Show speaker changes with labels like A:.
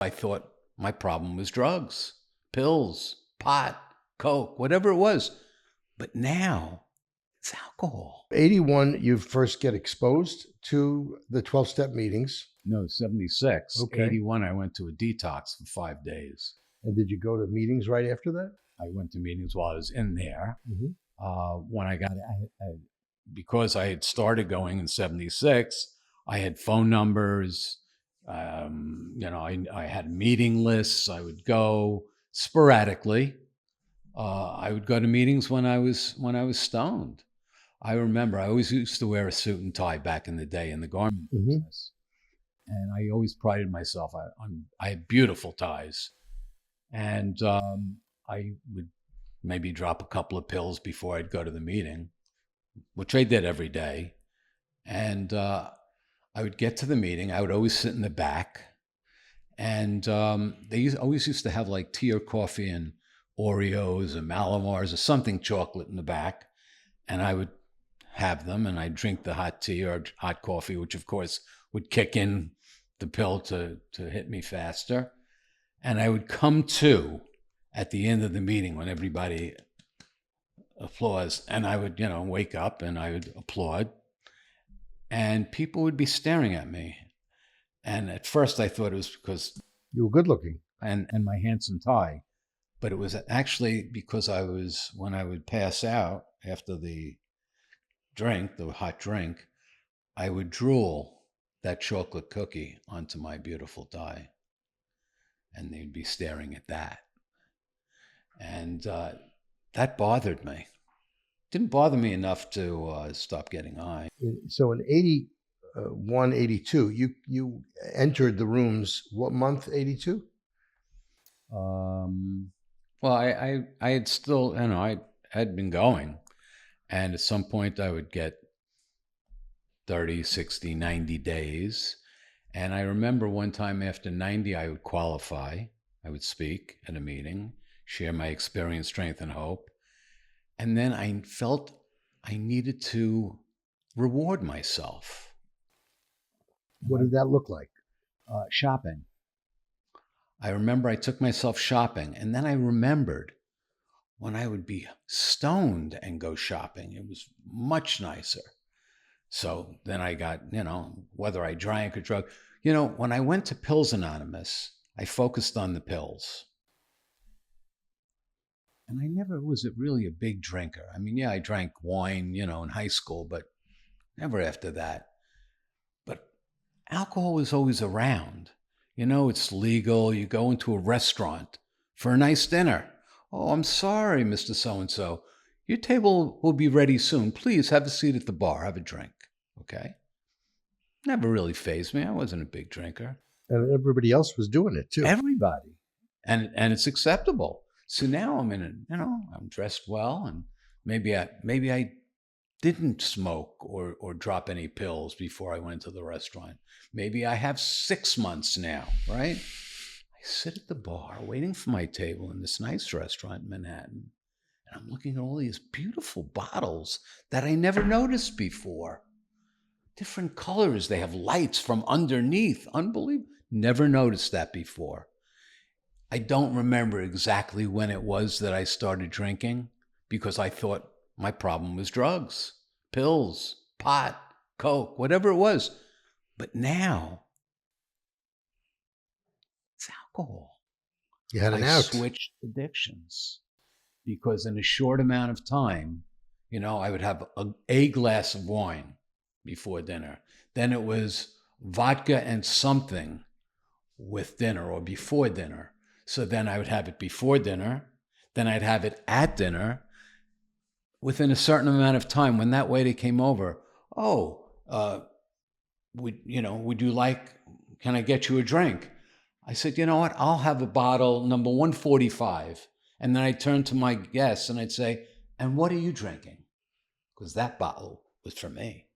A: I thought my problem was drugs, pills, pot, coke, whatever it was. But now it's alcohol.
B: 81, you first get exposed to the 12-step meetings.
A: No, 76.
B: Okay.
A: 81, I went to a detox for 5 days.
B: And did you go to meetings right after that?
A: I went to meetings while I was in there.
B: Mm-hmm.
A: When I got, because I had started going in 76, I had phone numbers. I had meeting lists. I would go sporadically. I would go to meetings when I was stoned. I remember I always used to wear a suit and tie back in the day in the garment business, and I always prided myself on I had beautiful ties, and I would maybe drop a couple of pills before I'd go to the meeting, which I did every day, and I would get to the meeting. I would always sit in the back, and they always used to have like tea or coffee and Oreos or Mallomars or something chocolate in the back, and I would have them, and I'd drink the hot tea or hot coffee, which of course would kick in the pill to hit me faster. And I would come to at the end of the meeting when everybody applauds, and I would, wake up and I would applaud, and people would be staring at me. And at first I thought it was because
B: you were good looking
A: and my handsome tie, but it was actually because when I would pass out after the hot drink, I would drool that chocolate cookie onto my beautiful tie, and they'd be staring at that. And that bothered me. Didn't bother me enough to stop getting high.
B: So in 81, 82, you entered the rooms, what month, 82?
A: Well, I had still, I had been going. And at some point I would get 30, 60, 90 days. And I remember one time after 90, I would qualify. I would speak at a meeting, share my experience, strength, and hope. And then I felt I needed to reward myself.
B: What did that look like?
A: Shopping. I remember I took myself shopping, and then I remembered when I would be stoned and go shopping, it was much nicer. So then I got, whether I drank or drug, when I went to Pills Anonymous, I focused on the pills. And I never was really a big drinker. I mean, yeah, I drank wine, in high school, but never after that. But alcohol was always around. It's legal. You go into a restaurant for a nice dinner. Oh, I'm sorry, Mr. So-and-so. Your table will be ready soon. Please have a seat at the bar. Have a drink. Okay? Never really fazed me. I wasn't a big drinker.
B: And everybody else was doing it too.
A: Everybody. And it's acceptable. So now I'm I'm dressed well, and maybe I didn't smoke or drop any pills before I went to the restaurant. Maybe I have 6 months now, right? I sit at the bar waiting for my table in this nice restaurant in Manhattan, and I'm looking at all these beautiful bottles that I never noticed before. Different colors. They have lights from underneath. Unbelievable. Never noticed that before. I don't remember exactly when it was that I started drinking, because I thought my problem was drugs, pills, pot, coke, whatever it was. But now it's alcohol.
B: You had an
A: I
B: out.
A: switched addictions because in a short amount of time, I would have a glass of wine before dinner. Then it was vodka and something with dinner or before dinner. So then I would have it before dinner. Then I'd have it at dinner. Within a certain amount of time, when that waiter came over, would you like, can I get you a drink? I said, you know what? I'll have a bottle number 145. And then I'd turn to my guests and I'd say, and what are you drinking? Because that bottle was for me.